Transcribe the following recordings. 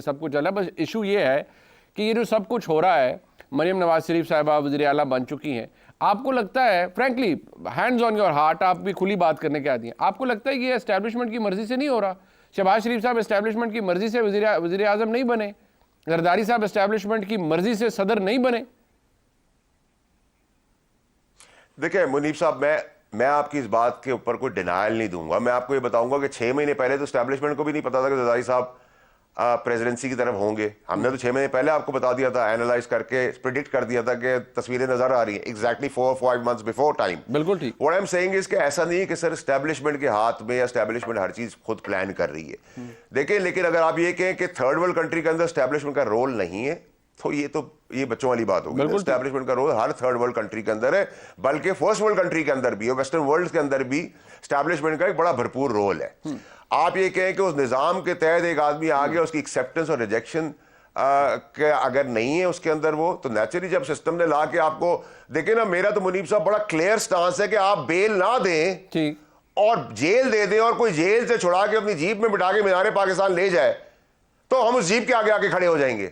سب کچھ چل رہا ہے. بس ایشو یہ ہے کہ یہ جو سب کچھ ہو رہا ہے, مریم نواز شریف صاحبہ وزیر اعلیٰ بن چکی ہیں, آپ کو لگتا ہے frankly hands on your heart, آپ بھی کھلی بات کرنے کے عادی ہیں, آپ کو لگتا ہے کہ یہ اسٹیبلشمنٹ کی مرضی سے نہیں ہو رہا؟ شہباز شریف صاحب اسٹیبلشمنٹ کی مرضی سے وزیر اعظم نہیں بنے, زرداری صاحب اسٹیبلشمنٹ کی مرضی سے صدر نہیں بنے. دیکھیں منیب صاحب, میں آپ کی اس بات کے اوپر کوئی ڈینائل نہیں دوں گا. میں آپ کو یہ بتاؤں گا کہ 6 مہینے پہلے تو اسٹیبلشمنٹ کو بھی نہیں پتا تھا کہ زرداری صاحب پریزیڈنسی کی طرف ہوں گے. ہم نے تو 6 مہینے پہلے آپ کو بتا دیا تھا, اینالائز کر کے پریڈکٹ کر دیا تھا کہ تصویریں نظر آ رہی ہیں ایگزیکٹلی 4-5 months before time. بالکل ٹھیک. What I'm saying is کہ ایسا نہیں ہے کہ سر اسٹیبلشمنٹ کے ہاتھ میں یا اسٹیبلشمنٹ ہر چیز خود پلان کر رہی ہے. دیکھیں لیکن اگر آپ یہ کہیں کہ تھرڈ ورلڈ کنٹری کے اندر اسٹیبلشمنٹ کا رول نہیں ہے تو یہ بچوں والی بات ہوگی. اسٹیبلشمنٹ کا رول ہر تھرڈ ورلڈ کنٹری کے اندر ہے, بلکہ فرسٹ ورلڈ کنٹری کے اندر بھی ہے, ویسٹرن ورلڈ کے اندر بھی اسٹیبلشمنٹ کا ایک بڑا بھرپور رول ہے. آپ یہ کہیں کہ اس نظام کے تحت ایک آدمی آ گیا, اس کی ایکسیپٹنس اور ریجیکشن اگر نہیں ہے اس کے اندر وہ, تو نیچرلی جب سسٹم نے لا کے آپ کو دیکھیں نا, میرا تو منیب صاحب بڑا کلیئر سٹانس ہے کہ آپ بیل نہ دیں اور جیل دے دیں, اور کوئی جیل سے چھڑا کے اپنی جیپ میں بٹھا کے مینار پاکستان لے جائے تو ہم اس جیپ کے آگے آ کے کھڑے ہو جائیں گے.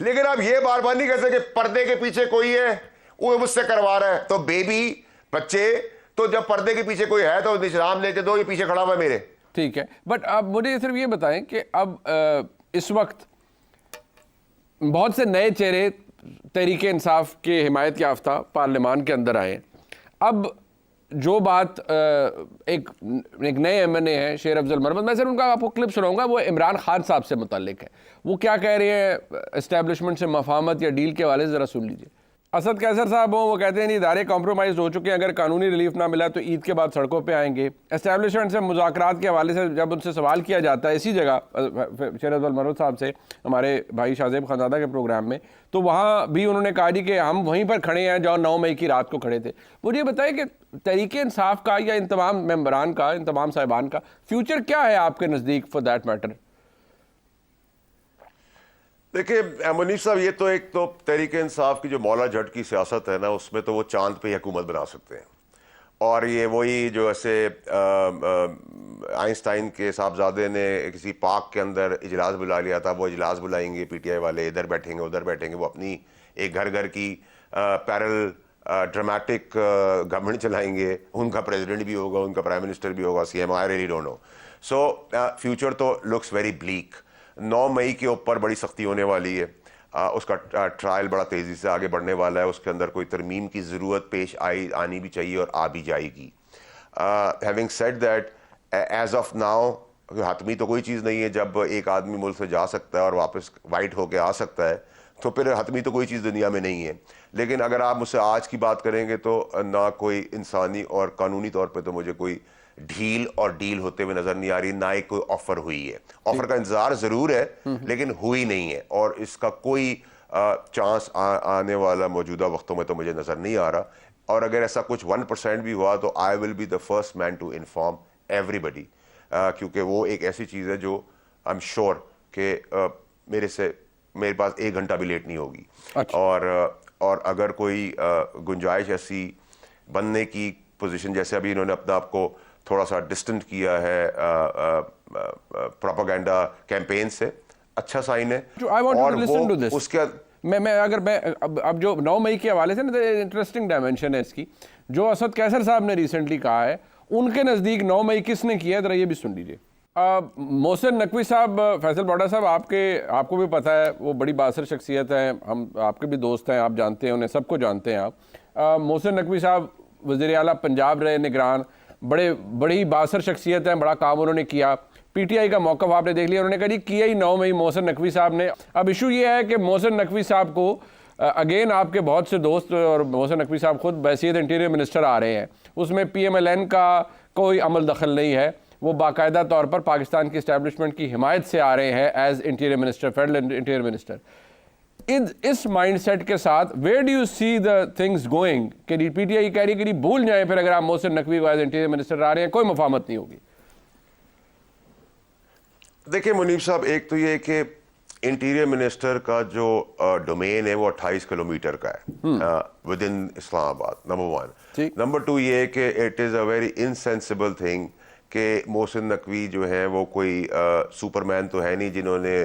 لیکن آپ یہ بار بار نہیں کہہ سکتے کہ پردے کے پیچھے کوئی ہے وہ مجھ سے کروا رہا ہے. تو بیبی بچے تو جب پردے کے پیچھے کوئی ہے تو نظام لے کے دو, یہ پیچھے کھڑا ہوا ہے میرے. ٹھیک ہے, بٹ اب مجھے صرف یہ بتائیں کہ اب اس وقت بہت سے نئے چہرے تحریک انصاف کے حمایت یافتہ پارلیمان کے اندر آئے ہیں. اب جو بات ایک نئے ایم این اے ہیں شیر افضل مرمت, میں صرف ان کا آپ کو کلپ سناؤں گا, وہ عمران خان صاحب سے متعلق ہے. وہ کیا کہہ رہے ہیں اسٹیبلشمنٹ سے مفاہمت یا ڈیل کے حوالے سے, ذرا سن لیجیے. اسد قیصر صاحب ہوں, وہ کہتے ہیں ادارے کمپرومائز ہو چکے ہیں, اگر قانونی ریلیف نہ ملا تو عید کے بعد سڑکوں پہ آئیں گے. اسٹیبلشمنٹ سے مذاکرات کے حوالے سے جب ان سے سوال کیا جاتا ہے اسی جگہ شیر افضل مرمت صاحب سے ہمارے بھائی شاہ زیب خانزادہ کے پروگرام میں, تو وہاں بھی انہوں نے کہا جی کہ ہم وہیں پر کھڑے ہیں جہاں 9 مئی کی رات کو کھڑے تھے. مجھے یہ بتائیں کہ تحریک انصاف کا یا ان تمام ممبران کا, ان تمام صاحبان کا فیوچر کیا ہے آپ کے نزدیک فار دیٹ میٹر؟ دیکھیں منیب صاحب, یہ تو ایک تو تحریک انصاف کی جو مولا جٹ کی سیاست ہے نا, اس میں تو وہ چاند پہ حکومت بنا سکتے ہیں. اور یہ وہی جو ایسے آئنسٹائن کے صاحبزادے نے کسی پارک کے اندر اجلاس بلا لیا تھا, وہ اجلاس بلائیں گے پی ٹی آئی والے, ادھر بیٹھیں گے ادھر بیٹھیں گے, وہ اپنی ایک گھر کی پیرل ڈرامیٹک گورنمنٹ چلائیں گے, ان کا پریزیڈنٹ بھی ہوگا, ان کا پرائم منسٹر بھی ہوگا, C M, I really don't know. So future تو لکس ویری بلیک. 9 مئی کے اوپر بڑی سختی ہونے والی ہے, اس کا ٹرائل بڑا تیزی سے آگے بڑھنے والا ہے, اس کے اندر کوئی ترمیم کی ضرورت پیش آنی بھی چاہیے اور آ بھی جائے گی. Having said that, as of now حتمی تو کوئی چیز نہیں ہے. جب ایک آدمی ملک سے جا سکتا ہے اور واپس وائٹ ہو کے آ سکتا ہے تو پھر حتمی تو کوئی چیز دنیا میں نہیں ہے. لیکن اگر آپ مجھ سے آج کی بات کریں گے تو نہ کوئی انسانی اور قانونی طور پہ تو مجھے کوئی ڈھیل اور ڈیل ہوتے ہوئے نظر نہیں آ رہی, نہ ہی کوئی آفر ہوئی ہے. آفر کا انتظار ضرور ہے لیکن ہوئی نہیں ہے, اور اس کا کوئی چانس آنے والا موجودہ وقتوں میں تو مجھے نظر نہیں آ رہا. اور اگر ایسا کچھ 1% بھی ہوا تو I will be the first man to inform everybody, کیونکہ وہ ایک ایسی چیز ہے جو آئی ایم شیور کہ میرے پاس 1 گھنٹہ بھی لیٹ نہیں ہوگی. اور اگر کوئی گنجائش ایسی بننے کی پوزیشن, جیسے ابھی انہوں نے اپنا آپ کو تھوڑا سا ڈسٹنٹ کیا ہے پروپیگنڈا کیمپین سے, اچھا سائن ہے. اور وہ اس کے میں اب جو 9 مئی کے حوالے سے نا, انٹرسٹنگ ڈائمینشن ہے اس کی, جو اسد قیصر صاحب نے ریسنٹلی کہا ہے, ان کے نزدیک 9 مئی کس نے کیا ہے, ذرا یہ بھی سن لیجیے. محسن نقوی صاحب, فیصل بوڑا صاحب, آپ کو بھی پتہ ہے وہ بڑی بااثر شخصیت ہیں, ہم آپ کے بھی دوست ہیں, آپ جانتے ہیں انہیں, سب کو جانتے ہیں آپ. محسن نقوی صاحب وزیر اعلیٰ پنجاب رہے, نگران, بڑی بااثر شخصیت ہیں, بڑا کام انہوں نے کیا. پی ٹی آئی کا موقف آپ نے دیکھ لیا, انہوں نے کہا جی کیا ہی 9 مئی محسن نقوی صاحب نے. اب ایشو یہ ہے کہ محسن نقوی صاحب کو اگین آپ کے بہت سے دوست اور محسن نقوی صاحب خود بحیثیت انٹیریئر منسٹر آ رہے ہیں, اس میں پی ایم ایل این کا کوئی عمل دخل نہیں ہے, وہ باقاعدہ طور پر پاکستان کی اسٹیبلشمنٹ کی حمایت سے آ رہے ہیں as interior minister, federal interior minister. اس مائنڈ سیٹ کے ساتھ where do you see the things going, کہ پی ٹی آئی کہہ رہی ہے کہ بھول جائیں پھر اگر آپ محسن نقوی کو ایز انٹیریئر منسٹر آ رہے ہیں, کوئی مفاہمت نہیں ہوگی. دیکھیں منیب صاحب, ایک تو یہ کہ انٹیریئر منسٹر کا جو ڈومین ہے وہ 28 کلومیٹر کا ہے ود ان اسلام آباد, نمبر 1. نمبر 2 یہ ہے کہ it is a very insensible thing کہ محسن نقوی جو ہیں وہ کوئی سپر مین تو ہے نہیں جنہوں نے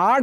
8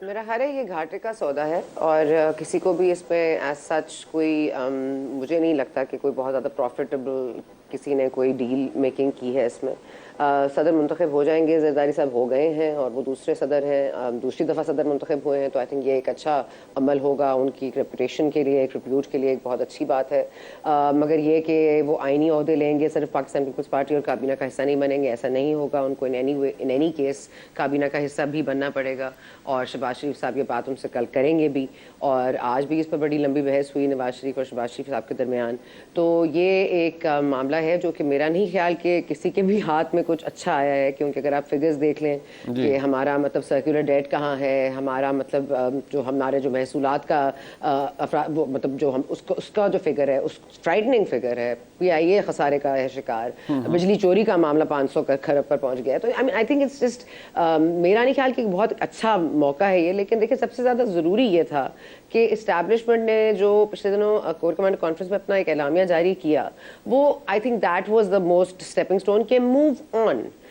میرا خیال ہے یہ گھاٹے کا سودا ہے اور کسی کو بھی اس میں ایز سچ کوئی مجھے نہیں لگتا کہ کوئی بہت زیادہ پروفیٹیبل کسی نے کوئی ڈیل میکنگ کی ہے اس میں. صدر منتخب ہو جائیں گے, زرداری صاحب ہو گئے ہیں اور وہ دوسرے صدر ہیں, دوسری دفعہ صدر منتخب ہوئے ہیں, تو آئی تھنک یہ ایک اچھا عمل ہوگا ان کی ایک ریپوٹیشن کے لیے, ایک ریپیوٹ کے لیے ایک بہت اچھی بات ہے. مگر یہ کہ وہ آئینی عہدے لیں گے, صرف پاکستان پیپلز پارٹی اور کابینہ کا حصہ نہیں بنیں گے, ایسا نہیں ہوگا. ان کو ان اینی کیس کابینہ کا حصہ بھی بننا پڑے گا, اور شہباز شریف صاحب یہ بات ان سے کل کریں گے بھی, اور آج بھی اس پر بڑی لمبی بحث ہوئی نواز شریف اور شہباز شریف صاحب کے درمیان. تو یہ ایک معاملہ ہے جو کہ میرا نہیں خیال کہ کسی کے بھی ہاتھ میں کچھ اچھا آیا ہے, کیونکہ اگر آپ فگرز دیکھ لیں کہ ہمارا مطلب سرکولر ڈیٹ کہاں ہے, ہمارا مطلب جو ہمارے جو محصولات کا وہ مطلب جو ہم اس کا جو فگر ہے, اس فرائٹننگ فگر ہے, پی آئی اے خسارے کا ہے شکار, بجلی چوری کا معاملہ 500 کھرب پر پہنچ گیا ہے. تو آئی تھنک اٹس جسٹ میرا نہیں خیال کہ بہت اچھا موقع ہے یہ, لیکن دیکھیں سب سے زیادہ ضروری یہ تھا کہ اسٹیبلشمنٹ نے جو پچھلے دنوں کور کمانڈر کانفرنس میں اپنا ایک اعلامیہ جاری کیا, وہ I think that was the most stepping stone کہ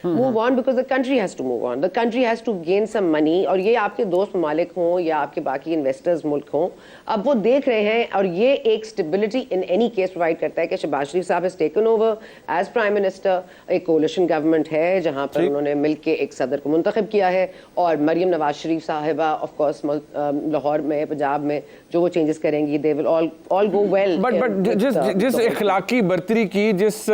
move on because the country has to move on, the country has to gain some money. اور یہ آپ کے دوست ممالک ہوں یا آپ کے باقی انویسٹرز ملک ہوں, اب وہ دیکھ رہے ہیں, اور یہ ایک stability in any case provide کرتا ہے کہ شہباز شریف صاحب has taken over as prime minister, ایک کولیشن گورنمنٹ ہے جہاں پر انہوں نے مل کے ایک صدر کو منتخب کیا ہے, اور مریم نواز شریف صاحبہ آف کورس لاہور میں پنجاب میں جو وہ چینجز کریں گی they will all go well. But جس اخلاقی برتری کی, جس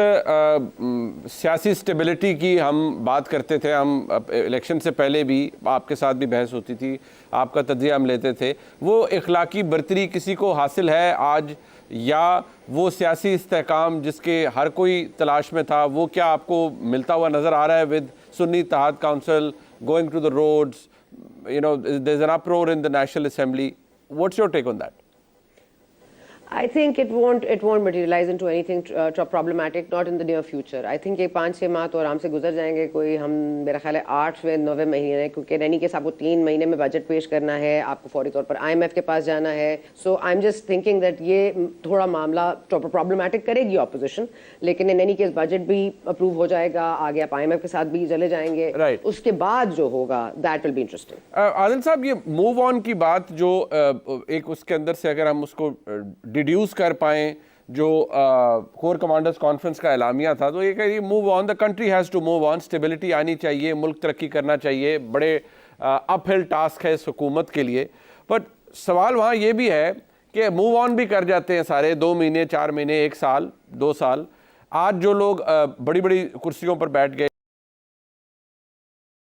سیاسی اسٹیبلٹی کی ہم بات کرتے تھے, ہم الیکشن سے پہلے بھی آپ کے ساتھ بھی بحث ہوتی تھی, آپ کا تجزیہ ہم لیتے تھے, وہ اخلاقی برتری کسی کو حاصل ہے آج, یا وہ سیاسی استحکام جس کے ہر کوئی تلاش میں تھا, وہ کیا آپ کو ملتا ہوا نظر آ رہا ہے with Sunni Ittehad Council going to the roads, you know, there's an uproar in the National Assembly. What's your take on that? I think it won't materialize into anything problematic, not in the near future. I think یہ 5-6 ماہ تو آرام سے گزر جائیں گے, کوئی ہم میرا خیال ہے 8ویں 9ویں مہینے, کیونکہ رہنی کیس آپ کو 3 مہینے میں بجٹ پیش کرنا ہے, آپ کو فوری طور پر IMF کے پاس جانا ہے. So I am just thinking that یہ تھوڑا معاملہ پرابلمٹک کرے گی اپوزیشن, لیکن ان اینی کیس بجٹ بھی اپروو ہو جائے گا, آگے آپ IMF کے ساتھ بھی چلے جائیں گے, اس کے بعد جو ہوگا دیٹ ول بی انٹرسٹنگ. عادل صاحب, یہ موو آن کی بات جو ایک اس کے اندر سے اگر ہم اس کو ڈیڈیوس کر پائیں جو کور کمانڈرز کانفرنس کا اعلامیہ تھا, تو یہ کہ move on, the country has to move on, stability آنی چاہیے, ملک ترقی کرنا چاہیے, بڑے اپ ہل ٹاسک ہے اس حکومت کے لیے. بٹ سوال وہاں یہ بھی ہے کہ موو آن بھی کر جاتے ہیں سارے, 2 مہینے 4 مہینے 1 سال 2 سال. آج جو لوگ بڑی بڑی کرسیوں پر بیٹھ گئے,